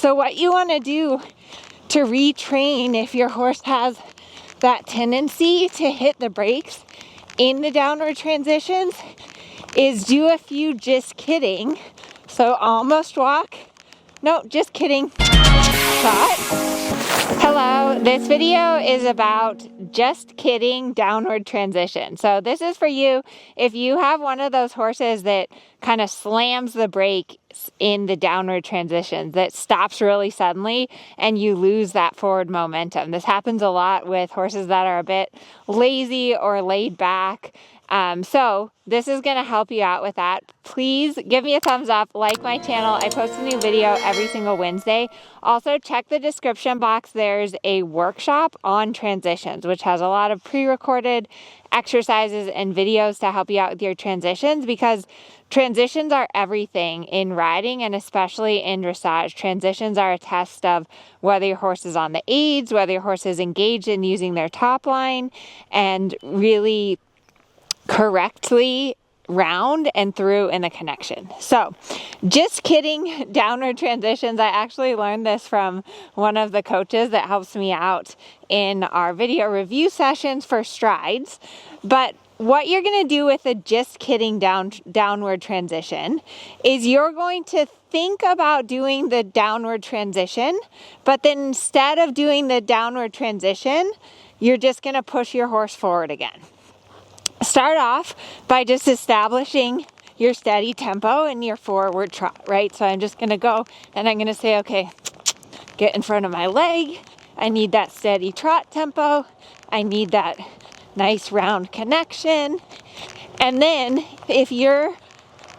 So what you want to do to retrain if your horse has that tendency to hit the brakes in the downward transitions is do a few just kidding. So almost walk. No, just kidding. Trot. Hello, this video is about just kidding downward transition. So this is for you if you have one of those horses that kind of slams the brake in the downward transitions, that stops really suddenly and you lose that forward momentum. This happens a lot with horses that are a bit lazy or laid back. So this is going to help you out with that. Please give me a thumbs up, like my channel. I post a new video every single Wednesday. Also check the description box. There's a workshop on transitions, which has a lot of pre-recorded exercises and videos to help you out with your transitions, because transitions are everything in riding and especially in dressage. Transitions are a test of whether your horse is on the aids, whether your horse is engaged in using their top line and really correctly round and through in the connection. So just kidding downward transitions. I actually learned this from one of the coaches that helps me out in our video review sessions for strides. But what you're going to do with a just kidding downward transition is you're going to think about doing the downward transition, but then instead of doing the downward transition, you're just going to push your horse forward again. Start off by just establishing your steady tempo and your forward trot, right? So I'm just going to go and I'm going to say, okay, get in front of my leg. I need that steady trot tempo. I need that nice round connection. And then if your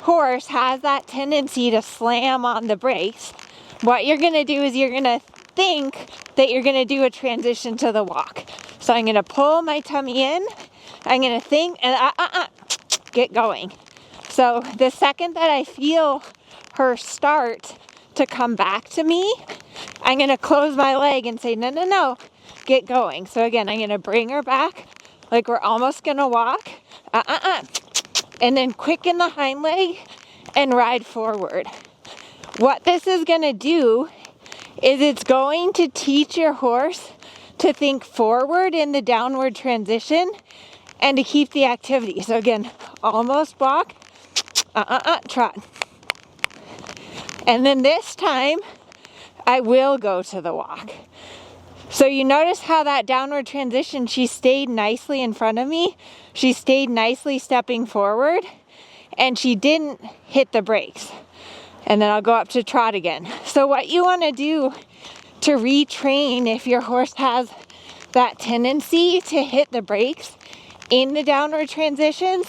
horse has that tendency to slam on the brakes, what you're going to do is you're going to think that you're going to do a transition to the walk. So I'm going to pull my tummy in. I'm going to think and get going. So the second that I feel her start to come back to me, I'm going to close my leg and say, no, get going. So again, I'm going to bring her back like we're almost going to walk. And then quicken the hind leg and ride forward. What this is going to do is it's going to teach your horse to think forward in the downward transition and to keep the activity. So again, almost walk, trot. And then this time, I will go to the walk. So you notice how that downward transition, she stayed nicely in front of me. She stayed nicely stepping forward, and she didn't hit the brakes. And then I'll go up to trot again. So what you want to do to retrain if your horse has that tendency to hit the brakes in the downward transitions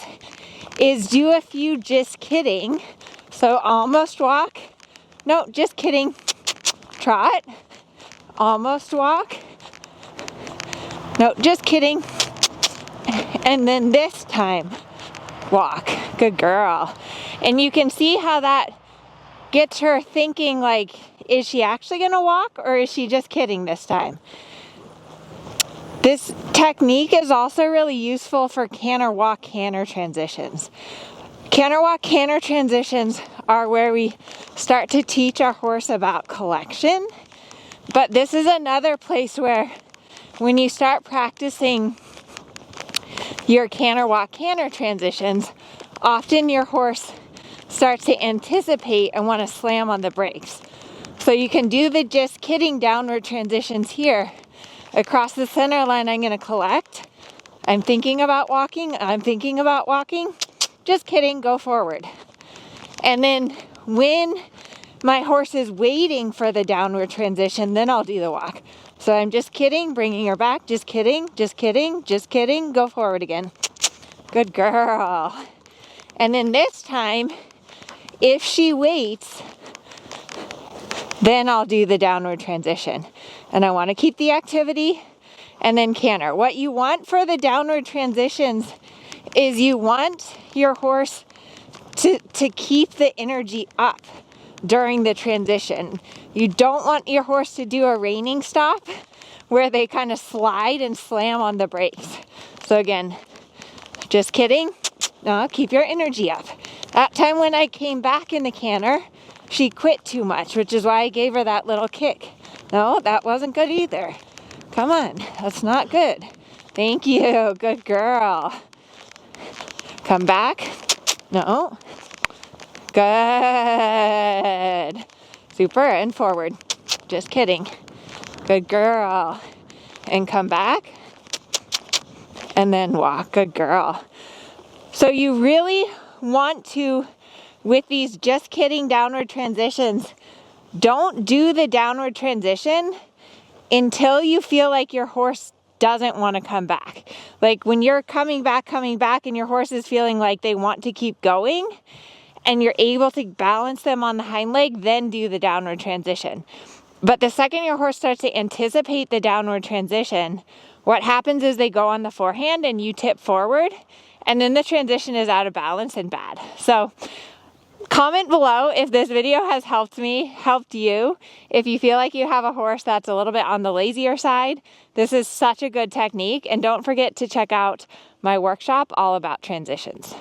is do a few just kidding. So almost walk. No, just kidding. Trot. Almost walk. No, just kidding. And then this time, walk. Good girl. And you can see how that gets her thinking, like, is she actually going to walk or is she just kidding this time? This technique is also really useful for canter walk-canter transitions. Canter walk-canter transitions are where we start to teach our horse about collection. But this is another place where when you start practicing your canter walk-canter transitions, often your horse starts to anticipate and want to slam on the brakes. So you can do the just kidding downward transitions here. Across the center line, I'm going to collect. I'm thinking about walking. I'm thinking about walking. Just kidding, go forward. And then when my horse is waiting for the downward transition, then I'll do the walk. So I'm just kidding, bringing her back. Just kidding, just kidding, just kidding. Go forward again. Good girl. And then this time, if she waits, then I'll do the downward transition. And I want to keep the activity and then canter. What you want for the downward transitions is you want your horse to keep the energy up during the transition. You don't want your horse to do a reining stop where they kind of slide and slam on the brakes. So again, just kidding. No, keep your energy up. That time when I came back in the canter, she quit too much, which is why I gave her that little kick. No, that wasn't good either. Come on, that's not good. Thank you, good girl. Come back. No. Good. Super, and forward. Just kidding. Good girl. And come back. And then walk. Good girl. So you really want to, with these just kidding downward transitions, don't do the downward transition until you feel like your horse doesn't want to come back. Like when you're coming back, and your horse is feeling like they want to keep going, and you're able to balance them on the hind leg, then do the downward transition. But the second your horse starts to anticipate the downward transition, what happens is they go on the forehand and you tip forward, and then the transition is out of balance and bad. So comment below if this video has helped you. If you feel like you have a horse that's a little bit on the lazier side, this is such a good technique. And don't forget to check out my workshop all about transitions.